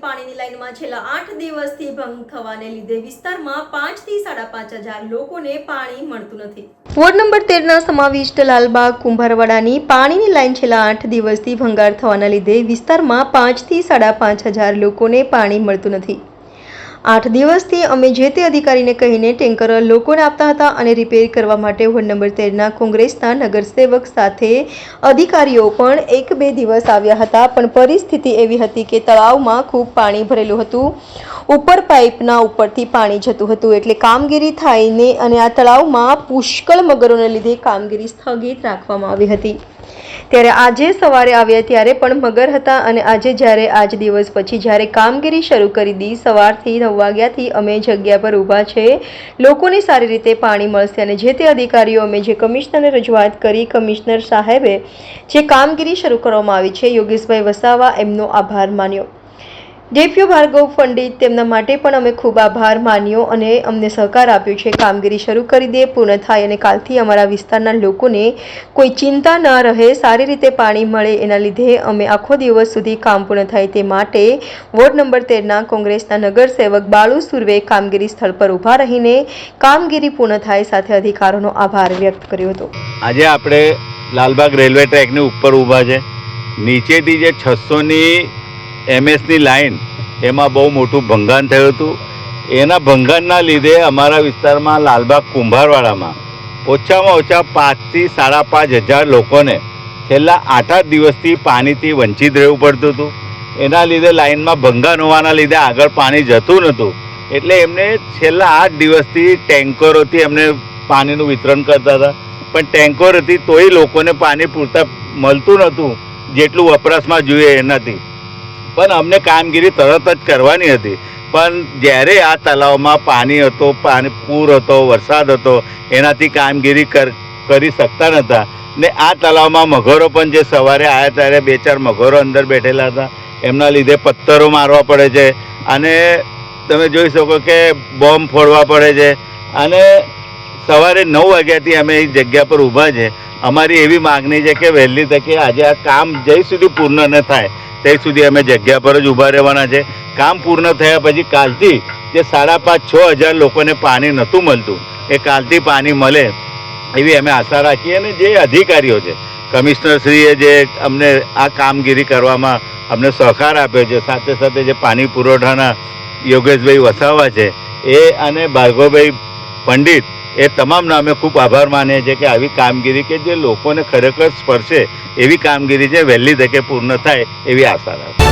પાણીની લાઈનમાં છેલ્લા 8 દિવસથી ભંગ થવાને લીધે વિસ્તારમાં 5 થી 5.5 હજાર લોકોને પાણી મળતું નથી। વોર્ડ નંબર 13 સમાવિષ્ટ લાલબાગ કુંભારવાડાની પાણીની લાઈન છેલ્લા 8 દિવસથી ભંગાર થવાના લીધે વિસ્તારમાં 5 થી 5.5 હજાર લોકોને પાણી મળતું નથી। 8 દિવસથી અમે જે તે અધિકારીને કહીને ટેન્કર લોકોને આપતા હતા અને રિપેર કરવા માટે વોર્ડ નંબર 13ના કોંગ્રેસના નગરસેવક સાથે અધિકારીઓ પણ 1-2 દિવસ આવ્યા હતા, પણ પરિસ્થિતિ એવી હતી કે તળાવમાં ખૂબ પાણી ભરેલું હતું, ઉપર પાઇપના ઉપરથી પાણી જતું હતું, એટલે કામગીરી થઈને અને આ તળાવમાં પુષ્કળ મગરોને લીધે કામગીરી સ્થગિત રાખવામાં આવી હતી। ત્યારે આજે સવારે આવ્યા ત્યારે પણ મગર હતા અને આજે જ્યારે આજ દિવસ પછી જ્યારે કામગીરી શરૂ કરી દી, સવારથી 9 વાગ્યાથી અમે જગ્યા પર ઊભા છે, લોકોને સારી રીતે પાણી મળશે અને જે તે અધિકારીઓ અમે જે કમિશનરને રજૂઆત કરી, કમિશનર સાહેબે જે કામગીરી શરૂ કરવામાં આવી છે, યોગેશભાઈ વસાવા એમનો આભાર માન્યો। ડેપ્યુટી ભાર્ગવ પંડિત તેમના માટે પણ અમે ખૂબ આભાર માન્યો અને અમને સહકાર આપ્યો છે। કામગીરી શરૂ કરી દે, પૂર્ણ થાય અને કાલથી અમારા વિસ્તારના લોકોને કોઈ ચિંતા ન રહે, સારી રીતે પાણી મળે, એના લીધે અમે આખો દિવસ સુધી કામ પૂર્ણ થાય તે માટે વોર્ડ નંબર 13ના કોંગ્રેસના નગરસેવક બાળુ સુર્વે કામગીરી સ્થળ પર ઊભા રહીને કામગીરી પૂર્ણ થાય સાથે અધિકારીઓનો આભાર વ્યક્ત કર્યો હતો। આજે આપણે લાલબાગ રેલવે ટ્રેકની ઉપર ઊભા છે। નીચેથી જે 600ની એમએસની લાઈન એમાં બહુ મોટું ભંગાણ થયું હતું। એના ભંગાણના લીધે અમારા વિસ્તારમાં લાલબાગ કુંભારવાડામાં ઓછામાં ઓછા 5 થી 5.5 હજાર લોકોને છેલ્લા 8 દિવસથી પાણીથી વંચિત રહેવું પડતું હતું। એના લીધે લાઈનમાં ભંગાણ હોવાના લીધે આગળ પાણી જતું નહોતું, એટલે એમને છેલ્લા 8 દિવસથી ટેન્કરોથી એમને પાણીનું વિતરણ કરતા હતા, પણ ટેન્કરોથી તોય લોકોને પાણી પૂરતા મળતું નહોતું જેટલું વપરાશમાં જોઈએ એનાથી। પણ અમને કામગીરી તરત જ કરવાની હતી, પણ જ્યારે આ તળાવમાં પાણી હતો, પૂર હતો, વરસાદ હતો, એનાથી કામગીરી કરી શકતા નહોતા ને આ તળાવમાં મગરો પણ જે સવારે આવ્યા ત્યારે 2-4 મગરો અંદર બેઠેલા હતા, એમના લીધે પથ્થરો મારવા પડે છે અને તમે જોઈ શકો કે બોમ્બ ફોડવા પડે છે। અને સવારે 9 વાગ્યાથી અમે એ જગ્યા પર ઊભા છે। અમારી એવી માગણી છે કે વહેલી તકે આજે આ કામ જ્યાં સુધી પૂર્ણ ન થાય ત્યાં સુધી અમે જગ્યા પર જ ઊભા રહેવાના છે। કામ પૂર્ણ થયા પછી કાલથી જે 5.5-6 હજાર લોકોને પાણી નહોતું મળતું એ કાલથી પાણી મળે એવી અમે આશા રાખીએ। અને જે અધિકારીઓ છે, કમિશનરશ્રીએ જે અમને આ કામગીરી કરવામાં અમને સહકાર આપ્યો છે, સાથે સાથે જે પાણી પુરવઠાના યોગેશભાઈ વસાવા છે એ અને ભાર્ગવભાઈ પંડિત એ તમામનો અમે ખૂબ આભાર માનીએ છીએ કે આવી કામગીરી કે જે લોકોને ખરેખર સ્પર્શે એવી કામગીરી છે, વહેલી તકે પૂર્ણ થાય એવી આશા રાખીએ।